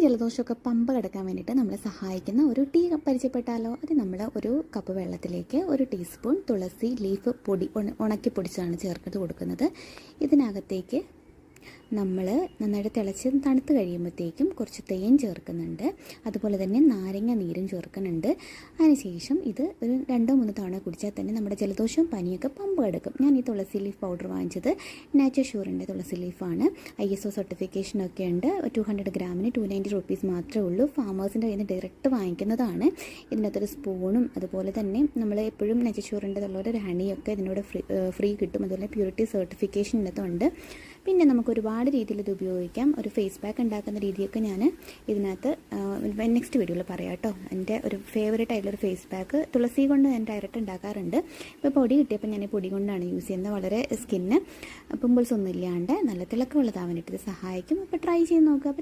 ജലദോഷമൊക്കെ പമ്പ കിടക്കാൻ വേണ്ടിയിട്ട് നമ്മളെ സഹായിക്കുന്ന ഒരു ടീ പരിചയപ്പെട്ടാലോ. അത് നമ്മൾ ഒരു കപ്പ് വെള്ളത്തിലേക്ക് 1 ടീസ്പൂൺ തുളസി ലീഫ് പൊടി ഉണക്കി പൊടിച്ചാണ് ചേർത്ത് കൊടുക്കുന്നത്. ഇതിനകത്തേക്ക് നമ്മൾ നന്നായിട്ട് തിളച്ച് തണുത്ത് കഴിയുമ്പോഴത്തേക്കും കുറച്ച് തേൻ ചേർക്കുന്നുണ്ട്. അതുപോലെ തന്നെ നാരങ്ങ നീരും ചേർക്കുന്നുണ്ട്. അതിനുശേഷം ഇത് ഒരു 2-3 തവണ കുടിച്ചാൽ തന്നെ നമ്മുടെ ജലദോഷവും പനിയൊക്കെ പമ്പ കിടക്കും. ഞാൻ ഈ തുളസി ലീഫ് പൗഡർ വാങ്ങിച്ചത് നാച്ചുർ ഷുവറിൻ്റെ തുളസി ലീഫാണ്. ISO സർട്ടിഫിക്കേഷനൊക്കെ ഉണ്ട്. 200 ഗ്രാമിന് 290 റുപ്പീസ് മാത്രമേ ഉള്ളൂ. ഫാമേഴ്സിൻ്റെ കയ്യിൽ നിന്ന് ഡയറക്റ്റ് വാങ്ങിക്കുന്നതാണ്. ഇതിനകത്തൊരു സ്പൂണും അതുപോലെ തന്നെ നമ്മൾ എപ്പോഴും നാച്ചുർ ഷുവറിൻ്റെ ഒരു ഹണിയൊക്കെ ഇതിനോട് ഫ്രീ കിട്ടും. അതുപോലെ പ്യൂരിറ്റി സർട്ടിഫിക്കേഷൻ ഇതിനകത്തുണ്ട്. പിന്നെ നമുക്ക് ഒരുപാട് രീതിയിൽ ഇത് ഉപയോഗിക്കാം. ഒരു ഫേസ് പാക്ക് ഉണ്ടാക്കുന്ന രീതിയൊക്കെ ഞാൻ ഇതിനകത്ത് നെക്സ്റ്റ് വീഡിയോയിൽ പറയാം കേട്ടോ. എൻ്റെ ഒരു ഫേവറേറ്റ് ആയിട്ടുള്ളൊരു ഫേസ് പാക്ക് തുളസി കൊണ്ട് ഞാൻ ഡയറക്റ്റ് ഉണ്ടാക്കാറുണ്ട്. ഇപ്പോൾ പൊടി കിട്ടിയപ്പോൾ ഞാൻ ഈ പൊടി കൊണ്ടാണ് യൂസ് ചെയ്യുന്നത്. വളരെ സ്കിന്ന് പിമ്പിൾസ് ഒന്നും ഇല്ലാണ്ട് നല്ല തിളക്കമുള്ളതാവാനായിട്ട് ഇത് സഹായിക്കും. അപ്പോൾ ട്രൈ ചെയ്ത് നോക്കുക.